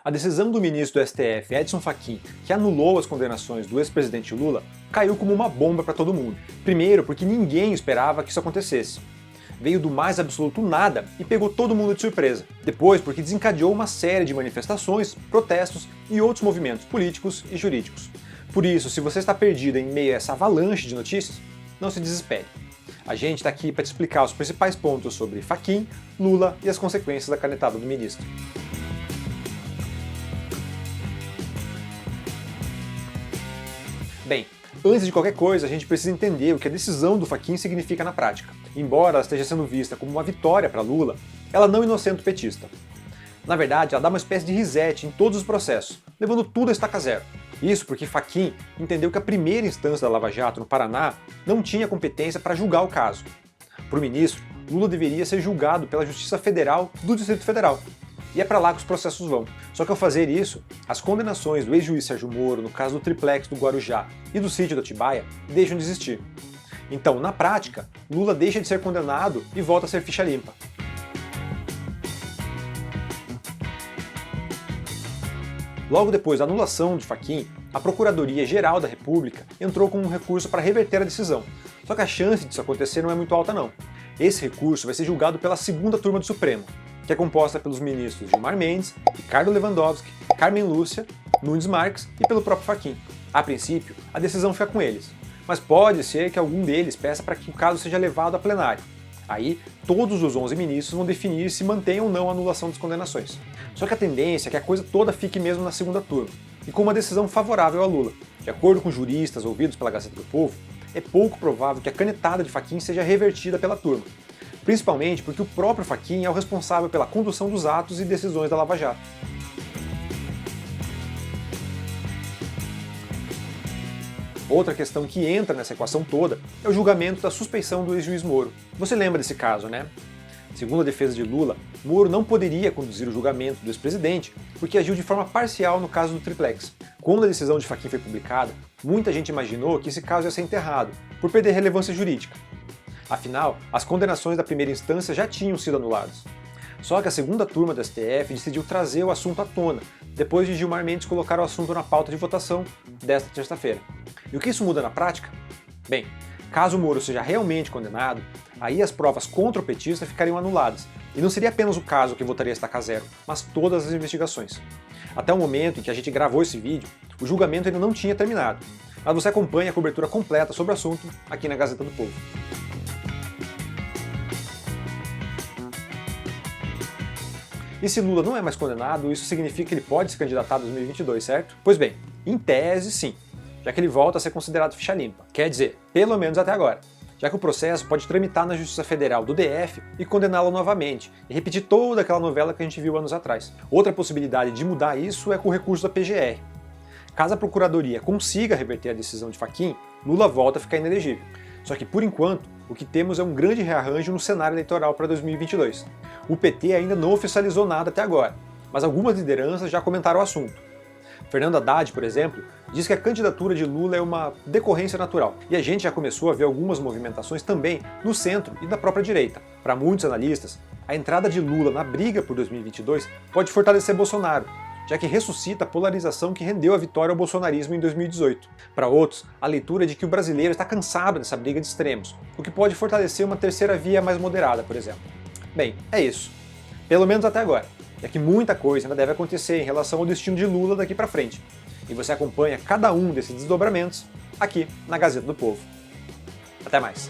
A decisão do ministro do STF, Edson Fachin, que anulou as condenações do ex-presidente Lula, caiu como uma bomba para todo mundo. Primeiro, porque ninguém esperava que isso acontecesse. Veio do mais absoluto nada e pegou todo mundo de surpresa. Depois, porque desencadeou uma série de manifestações, protestos e outros movimentos políticos e jurídicos. Por isso, se você está perdido em meio a essa avalanche de notícias, não se desespere. A gente está aqui para te explicar os principais pontos sobre Fachin, Lula e as consequências da canetada do ministro. Bem, antes de qualquer coisa, a gente precisa entender o que a decisão do Fachin significa na prática. Embora ela esteja sendo vista como uma vitória para Lula, ela não inocenta o petista. Na verdade, ela dá uma espécie de reset em todos os processos, levando tudo a estaca zero. Isso porque Fachin entendeu que a primeira instância da Lava Jato no Paraná não tinha competência para julgar o caso. Para o ministro, Lula deveria ser julgado pela Justiça Federal do Distrito Federal. E é para lá que os processos vão. Só que ao fazer isso, as condenações do ex-juiz Sérgio Moro no caso do triplex do Guarujá e do sítio do Atibaia deixam de existir. Então, na prática, Lula deixa de ser condenado e volta a ser ficha limpa. Logo depois da anulação de Fachin, a Procuradoria-Geral da República entrou com um recurso para reverter a decisão. Só que a chance disso acontecer não é muito alta não. Esse recurso vai ser julgado pela segunda turma do Supremo, que é composta pelos ministros Gilmar Mendes, Ricardo Lewandowski, Carmen Lúcia, Nunes Marques e pelo próprio Fachin. A princípio, a decisão fica com eles, mas pode ser que algum deles peça para que o caso seja levado a plenário. Aí, todos os 11 ministros vão definir se mantém ou não a anulação das condenações. Só que a tendência é que a coisa toda fique mesmo na segunda turma, e com uma decisão favorável a Lula. De acordo com juristas ouvidos pela Gazeta do Povo, é pouco provável que a canetada de Fachin seja revertida pela turma, principalmente porque o próprio Fachin é o responsável pela condução dos atos e decisões da Lava Jato. Outra questão que entra nessa equação toda é o julgamento da suspeição do ex-juiz Moro. Você lembra desse caso, né? Segundo a defesa de Lula, Moro não poderia conduzir o julgamento do ex-presidente porque agiu de forma parcial no caso do triplex. Quando a decisão de Fachin foi publicada, muita gente imaginou que esse caso ia ser enterrado, por perder relevância jurídica. Afinal, as condenações da primeira instância já tinham sido anuladas. Só que a segunda turma do STF decidiu trazer o assunto à tona, depois de Gilmar Mendes colocar o assunto na pauta de votação desta terça-feira. E o que isso muda na prática? Bem, caso o Moro seja realmente condenado, aí as provas contra o petista ficariam anuladas, e não seria apenas o caso que votaria estaca zero, mas todas as investigações. Até o momento em que a gente gravou esse vídeo, o julgamento ainda não tinha terminado, mas você acompanha a cobertura completa sobre o assunto aqui na Gazeta do Povo. E se Lula não é mais condenado, isso significa que ele pode se candidatar em 2022, certo? Pois bem, em tese sim, já que ele volta a ser considerado ficha limpa. Quer dizer, pelo menos até agora, já que o processo pode tramitar na Justiça Federal do DF e condená-lo novamente, e repetir toda aquela novela que a gente viu anos atrás. Outra possibilidade de mudar isso é com o recurso da PGR. Caso a Procuradoria consiga reverter a decisão de Fachin, Lula volta a ficar inelegível. Só que, por enquanto, o que temos é um grande rearranjo no cenário eleitoral para 2022. O PT ainda não oficializou nada até agora, mas algumas lideranças já comentaram o assunto. Fernando Haddad, por exemplo, diz que a candidatura de Lula é uma decorrência natural. E a gente já começou a ver algumas movimentações também no centro e da própria direita. Para muitos analistas, a entrada de Lula na briga por 2022 pode fortalecer Bolsonaro, já que ressuscita a polarização que rendeu a vitória ao bolsonarismo em 2018. Para outros, a leitura é de que o brasileiro está cansado dessa briga de extremos, o que pode fortalecer uma terceira via mais moderada, por exemplo. Bem, é isso. Pelo menos até agora. É que muita coisa ainda deve acontecer em relação ao destino de Lula daqui para frente. E você acompanha cada um desses desdobramentos aqui na Gazeta do Povo. Até mais!